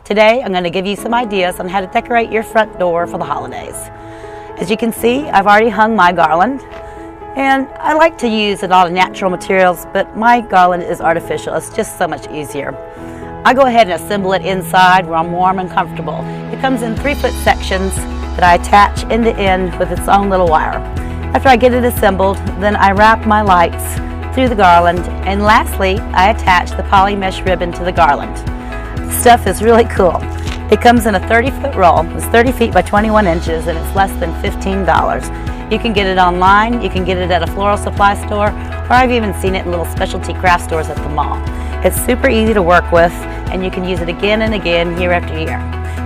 Today I'm going to give you some ideas on how to decorate your front door for the holidays. As you can see, I've already hung my garland, and I like to use a lot of natural materials, but my garland is artificial. It's just so much easier. I go ahead and assemble it inside where I'm warm and comfortable. It comes in 3-foot sections that I attach end to end with its own little wire. After I get it assembled, then I wrap my lights through the garland, and lastly I attach the poly mesh ribbon to the garland. The stuff is really cool. It comes in a 30-foot roll. It's 30 feet by 21 inches and it's less than $15. You can get it online, you can get it at a floral supply store, or I've even seen it in little specialty craft stores at the mall. It's super easy to work with, and you can use it again and again year after year.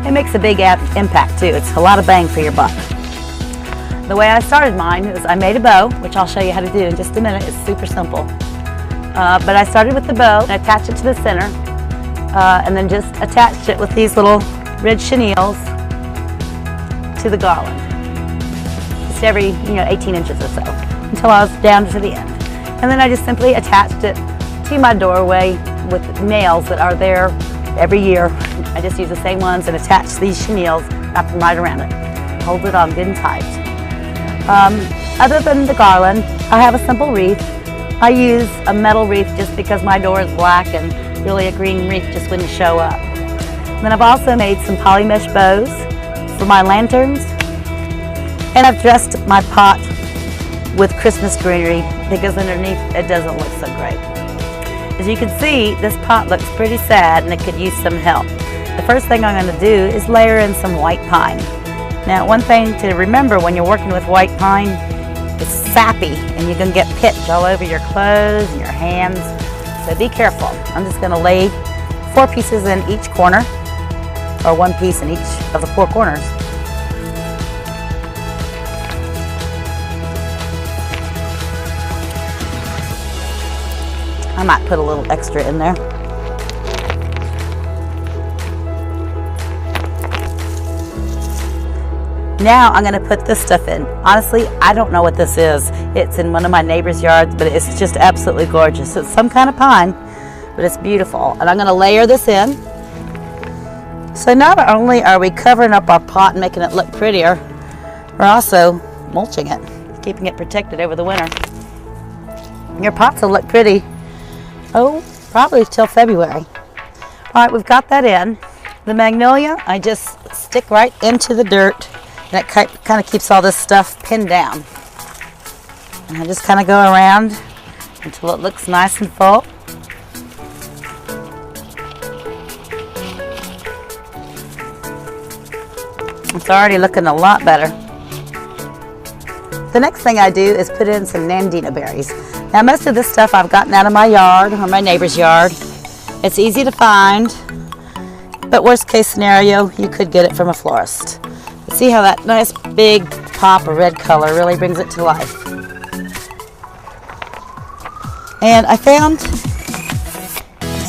It makes a big impact too. It's a lot of bang for your buck. The way I started mine is I made a bow, which I'll show you how to do in just a minute. It's super simple. But I started with the bow and attached it to the center, and then just attached it with these little red chenilles to the garland. Just every 18 inches or so, until I was down to the end. And then I just simply attached it to my doorway with nails that are there every year. I just use the same ones and attach these chenilles, wrap them right around it. Hold it on good and tight. Other than the garland, I have a simple wreath. I use a metal wreath just because my door is black and really a green wreath just wouldn't show up. And then I've also made some poly mesh bows for my lanterns, and I've dressed my pot with Christmas greenery because underneath it doesn't look so great. As you can see, this pot looks pretty sad and it could use some help. The first thing I'm going to do is layer in some white pine. Now, one thing to remember when you're working with white pine, it's sappy and you can get pitch all over your clothes and your hands, so be careful. I'm just going to lay 4 pieces in each corner, or 1 piece in each of the 4 corners. I might put a little extra in there. Now I'm going to put this stuff in. Honestly, I don't know what this is. It's in one of my neighbor's yards, but it's just absolutely gorgeous. It's some kind of pine, but it's beautiful. And I'm going to layer this in. So not only are we covering up our pot and making it look prettier, we're also mulching it, keeping it protected over the winter. Your pots will look pretty, probably till February. All right, we've got that in. The magnolia, I just stick right into the dirt, and it kind of keeps all this stuff pinned down. And I just kind of go around until it looks nice and full. It's already looking a lot better. The next thing I do is put in some nandina berries. Now, most of this stuff I've gotten out of my yard or my neighbor's yard. It's easy to find, but worst case scenario, you could get it from a florist. But see how that nice big pop of red color really brings it to life. And I found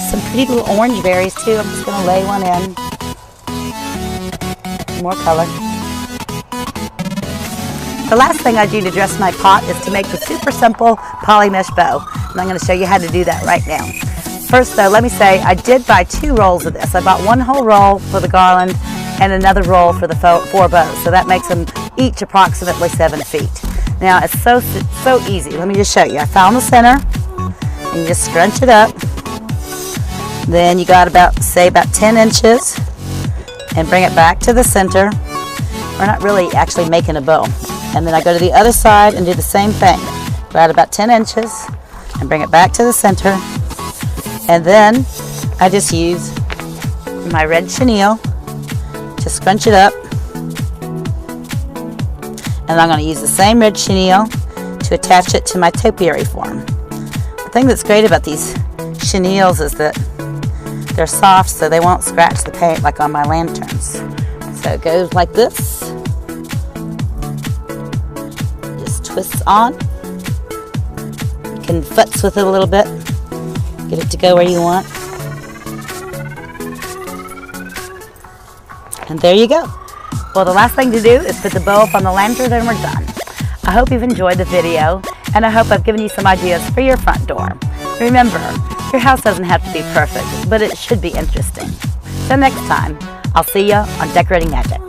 some pretty little orange berries too. I'm just going to lay one in. More color. The last thing I do to dress my pot is to make the super simple poly mesh bow, and I'm going to show you how to do that right now. First though, let me say I did buy 2 rolls of this. I bought 1 whole roll for the garland and another roll for the 4 bows, so that makes them each approximately 7 feet. Now it's so easy. Let me just show you. I found the center, and you just scrunch it up. Then you got about 10 inches, and bring it back to the center. We're not really actually making a bow. And then I go to the other side and do the same thing. Go out about 10 inches and bring it back to the center. And then I just use my red chenille to scrunch it up. And I'm going to use the same red chenille to attach it to my topiary form. The thing that's great about these chenilles is that they're soft, so they won't scratch the paint like on my lanterns. So it goes like this. Just twists on. You can futz with it a little bit. Get it to go where you want. And there you go. Well, the last thing to do is put the bow up on the lantern and we're done. I hope you've enjoyed the video, and I hope I've given you some ideas for your front door. Remember, your house doesn't have to be perfect, but it should be interesting. Until next time, I'll see ya on Decorating Magic.